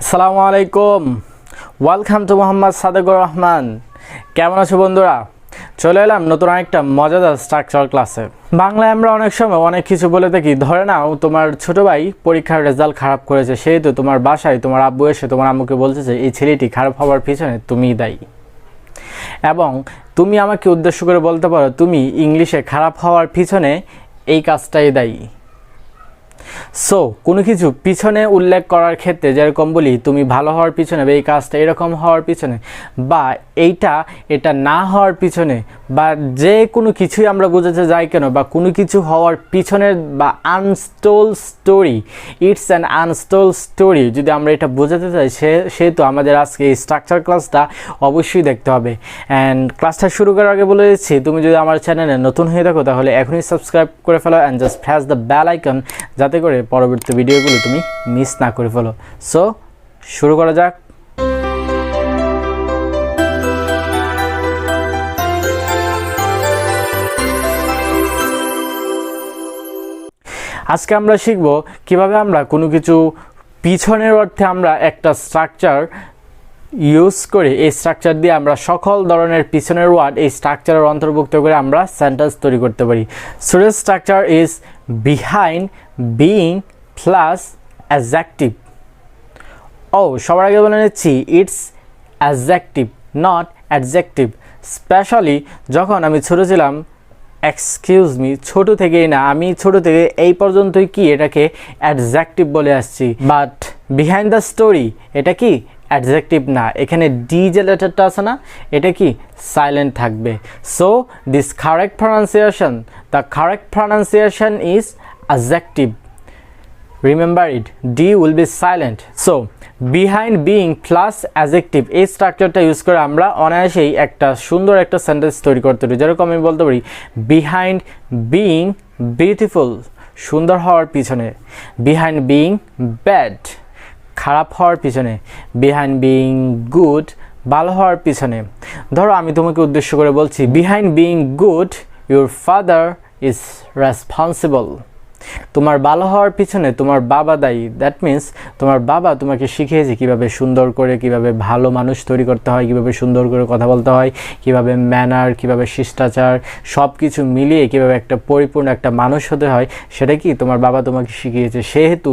আসসালামুয়ালাইকুম welcome to MD Sadekur Rahman। কেমন আছো বন্ধুরা? চলে এলাম নতুন একটা মজাদার স্ট্রাকচার ক্লাসে। বাংলায় আমরা অনেক সময় অনেক কিছু বলে থাকি। ধরে নাও তোমার ছোট ভাই পরীক্ষার রেজাল্ট খারাপ করেছে, সেহেতু তোমার বাসায় তোমার আব্বু এসে তোমার আম্মুকে বলতেছে এই ছেলেটি খারাপ হওয়ার পিছনে তুমিই দায়ী। এবং তুমি আমাকে উদ্দেশ্য করে বলতে পারো তুমি ইংলিশে খারাপ হওয়ার পিছনে এই কাজটাই দায়ী। সো কোনো কিছু পিছনে উল্লেখ করার ক্ষেত্রে যেরকম বলি তুমি ভালো হওয়ার পিছনে বা এই কাজটা এরকম হওয়ার পিছনে বা এটা না হওয়ার পিছনে বা যে কোনো কিছুই আমরা বোঝাতে যাই কেন বা কোনো কিছু হওয়ার পিছনে বা untold story, it's an untold story যদি আমরা এটা বোঝাতে চাই সেহেতু আমাদের আজকে এই স্ট্রাকচার ক্লাসটা অবশ্যই দেখতে হবে। অ্যান্ড ক্লাসটা শুরু করার আগে বলে দিচ্ছি, তুমি যদি আমার চ্যানেলে নতুন হয়ে থাকো তাহলে এখনই সাবস্ক্রাইব করে ফেলো and just press the bell icon, যাতে করে পরবর্তী ভিডিওগুলো তুমি মিস না করে ফেলো। সো শুরু করা যাক। আজকে আমরা শিখব কিভাবে আমরা কোনো কিছু পিছনের অর্থে আমরা একটা স্ট্রাকচার ইউজ করে এই স্ট্রাকচার দিয়ে আমরা সকল ধরনের পিছনের ওয়ার্ড এই স্ট্রাকচারের অন্তর্ভুক্ত করে আমরা সেন্টেন্স তৈরি করতে পারি। So this structure is behind being plus adjective. সবার আগে বলে নিচ্ছি it's adjective not adjective. Specially যখন আমি ছোটো ছিলাম, এক্সকিউজ মি, ছোট থেকেই না, আমি ছোট থেকে এই পর্যন্তই কি এটাকে অ্যাডজেক্টিভ বলে আসছি। বাট বিহাইন্ড দ্য স্টোরি এটা কি অ্যাডজেক্টিভ না, এখানে ডি যে লেটারটা আছে না এটা কি সাইলেন্ট থাকবে। So this correct pronunciation, the correct pronunciation is adjective. Remember it, D will be silent. So behind being plus adjective এই স্ট্রাকচারটা ইউজ করে আমরা অনায়াসেই একটা সুন্দর একটা সেন্টেন্স তৈরি করতে পারি। যেরকম আমি বলতে পারি বিহাইন্ড বিইং বিউটিফুল, সুন্দর হওয়ার পিছনে। বিহাইন্ড বিইং ব্যাড, খারাপ হওয়ার পিছনে। বিহাইন্ড বিইং গুড, ভালো হওয়ার পিছনে। ধরো আমি তোমাকে উদ্দেশ্য করে বলছি behind being good your father is responsible. তোমার ভালো হওয়ার পিছনে তোমার বাবা দায়ী। দ্যাট মিন্স তোমার বাবা তোমাকে শিখিয়েছে কীভাবে সুন্দর করে, কীভাবে ভালো মানুষ তৈরি করতে হয়, কীভাবে সুন্দর করে কথা বলতে হয়, কীভাবে ম্যানার, কীভাবে শিষ্টাচার, সব কিছু মিলিয়ে কীভাবে একটা পরিপূর্ণ একটা মানুষ হতে হয়, সেটা কি তোমার বাবা তোমাকে শিখিয়েছে। সেহেতু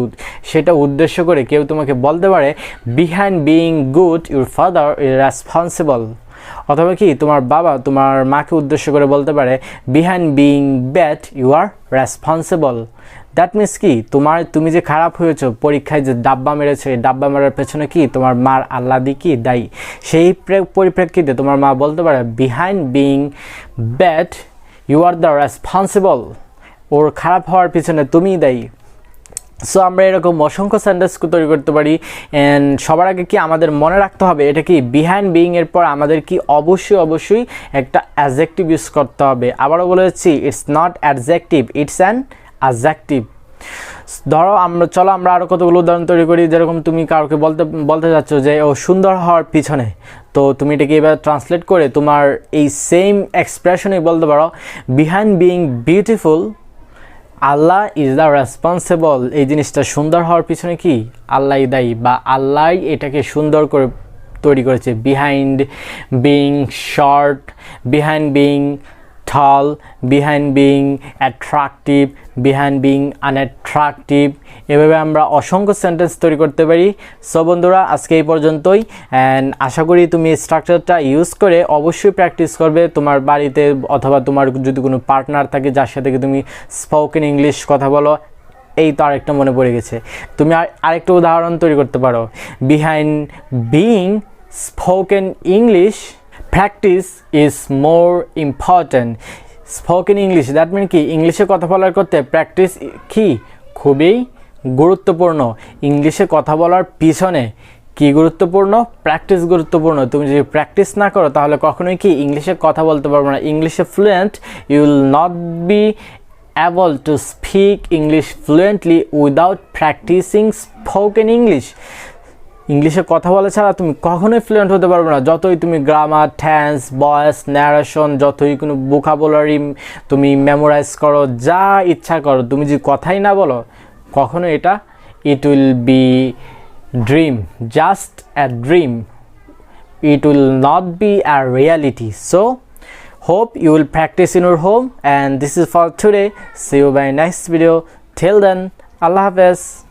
সেটা উদ্দেশ্য করে কেউ তোমাকে বলতে পারে behind being good your father is responsible. অথবা কি তোমার বাবা তোমার মাকে উদ্দেশ্য করে বলতে পারে behind being bad you are responsible. That means কি তুমি যে খারাপ হয়েছো, পরীক্ষায় যে ডাব্বা মেরেছো, এই ডাব্বা মারার পেছনে কি তোমার মার আল্লাদি কি দায়ী। সেই পরিপ্রেক্ষিতে তোমার মা বলতে পারে behind being bad you are the responsible, ওর খারাপ হওয়ার পিছনে তুমিই দায়ী। সো আমরা এরকম অসংখ্য সেন্টেন্স তৈরি করতে পারি। অ্যান্ড সবার আগে কি আমাদের মনে রাখতে হবে এটা কি বিহাইন্ড বিইং এর পর আমাদের কি অবশ্যই একটা অ্যাডজেক্টিভ ইউজ করতে হবে। আবারও বলেছি it's not adjective, it's an adjective. ধরো আমরা আরও কতগুলো উদাহরণ তৈরি করি। যেরকম তুমি কাউকে বলতে যাচ্ছ যে ও সুন্দর হওয়ার পিছনে, তো তুমি এটাকে এবার ট্রান্সলেট করে তোমার এই সেম এক্সপ্রেশনেই বলতে পারো behind being beautiful Allah is the responsible. এই জিনিসটা সুন্দর হওয়ার পিছনে কি আল্লাহই দায়ী বা আল্লাহই এটাকে সুন্দর করে তৈরি করেছে। Behind being short, behind being tall, behind being attractive, behind being unattractive, এভাবে আমরা অসংখ্য সেন্টেন্স তৈরি করতে পারি। সো বন্ধুরা আজকে এই পর্যন্তই। অ্যান্ড আশা করি তুমি স্ট্রাকচারটা ইউজ করে অবশ্যই প্র্যাকটিস করবে তোমার বাড়িতে, অথবা তোমার যদি কোনো পার্টনার থাকে যার সাথে তুমি স্পোকেন ইংলিশ কথা বলো। এই তো আরেকটা মনে পড়ে গেছে, তুমি আরেকটা উদাহরণ তৈরি করতে পারো behind being spoken English practice is more important. Spoken English that mean কি ইংলিশে কথা বলার করতে প্র্যাকটিস কি খুবই গুরুত্বপূর্ণ। ইংলিশে কথা বলার পিছনে কি গুরুত্বপূর্ণ? প্র্যাকটিস গুরুত্বপূর্ণ। তুমি যদি প্র্যাকটিস না করো তাহলে কখনোই কি ইংলিশে কথা বলতে পারবে না। ইংলিশে fluent you will not be able to speak English fluently without practicing spoken English. ইংলিশে কথা বলা ছাড়া তুমি কখনোই ফ্লুয়েন্ট হতে পারবে না। যতই তুমি গ্রামার, টেন্স, ভয়েস, ন্যারেশন, যতই কোনো ভোকাবুলারি তুমি মেমোরাইজ করো, যা ইচ্ছা করো, তুমি যদি কথাই না বলো কখনো এটা it will be dream, just a dream. It will not be a reality. So hope you will practice in your home, and this is for today. See you by next video. Till then, Allah Hafiz.